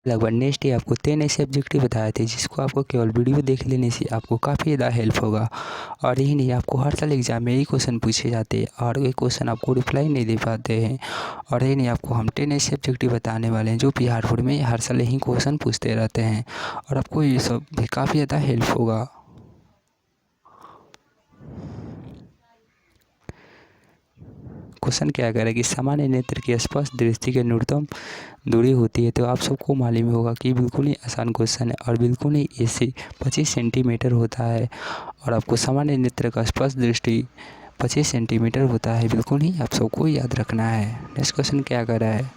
लगभग next day आपको 10 ऐसे ऑब्जेक्टिव बताए थे जिसको आपको केवल वीडियो देख लेने से आपको काफ़ी ज़्यादा हेल्प होगा। और यही नहीं, आपको हर साल एग्जाम में यही क्वेश्चन पूछे जाते हैं और ये क्वेश्चन आपको रिप्लाई नहीं दे पाते हैं। और यही नहीं, आपको हम 10 ऐसे ऑब्जेक्टिव बताने वाले हैं जो बिहार बोर्ड में हर साल यही क्वेश्चन पूछते रहते हैं और आपको ये सब भी काफ़ी ज़्यादा हेल्प होगा। क्वेश्चन क्या कह रहा है कि सामान्य नेत्र की स्पष्ट दृष्टि के न्यूनतम दूरी होती है, तो आप सबको मालूम होगा कि बिल्कुल ही आसान क्वेश्चन है और बिल्कुल ही ऐसे 25 सेंटीमीटर होता है। और आपको सामान्य नेत्र का स्पष्ट दृष्टि 25 सेंटीमीटर होता है, बिल्कुल ही आप सबको याद रखना है। नेक्स्ट क्वेश्चन क्या कह रहा है,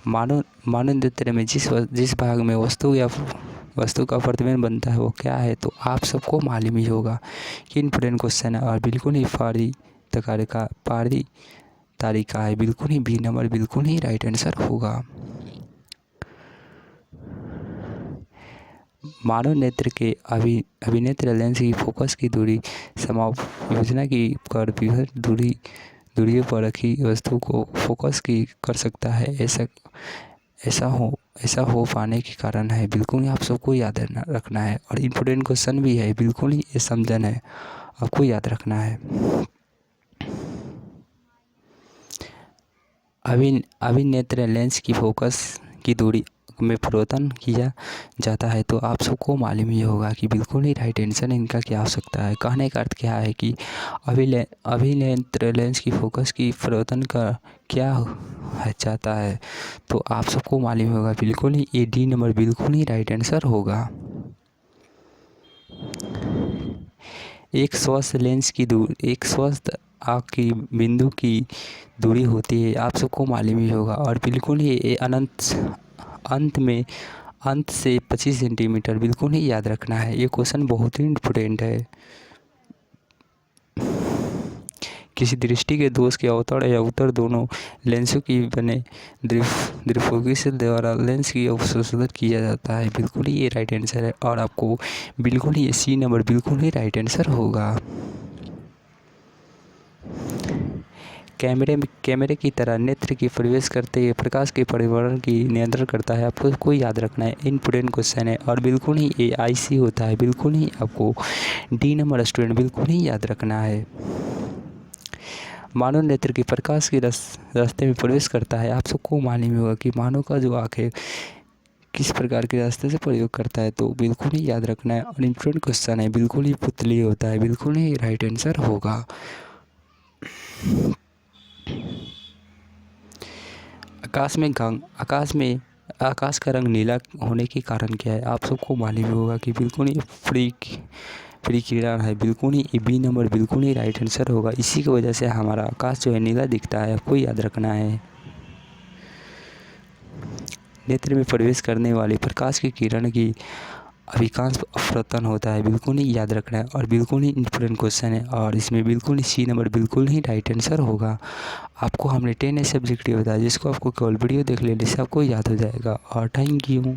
मानव नेत्र में जिस भाग में वस्तु का प्रतिबिंब बनता है वो क्या है, तो आप सबको मालूम ही होगा कि इंपॉर्टेंट क्वेश्चन है और बिल्कुल ही पारी तारिका है, बिल्कुल ही बी नंबर बिल्कुल ही राइट आंसर होगा। मानव नेत्र के अभिनेत्र लेंस की फोकस की दूरी समायोजना की कर विभिन्न दूरियों पर रखी वस्तु को फोकस की कर सकता है। ऐसा हो पाने के कारण है, बिल्कुल ही आप सबको याद रखना है और इम्पोर्टेंट क्वेश्चन भी है, बिल्कुल ही ये समझन है, आपको याद रखना है। अभिनेत्र लेंस की फोकस की दूरी में परिवर्तन किया जाता है, तो आप सबको मालूम ही होगा कि बिल्कुल ही राइट आंसर इनका क्या हो सकता है। कहने का अर्थ क्या है कि अभिनेत्र लेंस की फोकस की परिवर्तन का क्या है चाहता है, तो आप सबको मालूम होगा बिल्कुल ही ए डी नंबर बिल्कुल ही राइट आंसर होगा। एक स्वस्थ आँख की बिंदु की दूरी होती है, आप सबको मालूम ही होगा और बिल्कुल ही ये अंत से 25 सेंटीमीटर बिल्कुल ही याद रखना है। ये क्वेश्चन बहुत ही इम्पोर्टेंट है। किसी दृष्टि के दोष के अवतरण या उत्तर दोनों लेंसों की बने द्विफोकस द्वारा लेंस की अवशोषित किया जाता है, बिल्कुल ही ये राइट आंसर है और आपको बिल्कुल ही सी नंबर बिल्कुल ही राइट आंसर होगा। कैमरे की तरह नेत्र की प्रवेश करते हुए प्रकाश के परिवर्तन की नियंत्रण करता है, आपको इसको याद रखना है। इम्पोर्टेंट क्वेश्चन है और बिल्कुल ही ये आईसी होता है, बिल्कुल ही आपको डी नंबर स्टूडेंट बिल्कुल ही याद रखना है। मानव नेत्र की प्रकाश के रास्ते में प्रवेश करता है, आप सबको मालूम होगा कि मानव का जो आँख है किस प्रकार के रास्ते से प्रयोग करता है, तो बिल्कुल ही याद रखना है और इम्पोर्टेंट क्वेश्चन है, बिल्कुल ही पुतली होता है, बिल्कुल ही राइट आंसर होगा। आकाश का रंग नीला होने के कारण क्या है, आप सबको मालूम होगा कि बिल्कुल ही फ्री किरण है, बिल्कुल ही बी नंबर बिल्कुल ही राइट आंसर होगा। इसी की वजह से हमारा आकाश जो है नीला दिखता है, आपको याद रखना है। नेत्र में प्रवेश करने वाली प्रकाश की किरण की अधिकांश अपवर्तन होता है, बिल्कुल ही याद रखना है और बिल्कुल ही इम्पोर्टेंट क्वेश्चन है और इसमें बिल्कुल ही सी नंबर बिल्कुल ही राइट आंसर होगा। आपको हमने 10 ऐसे सब्जेक्ट बताया जिसको आपको केवल वीडियो देख लेने से आपको याद हो जाएगा और थैंक यू।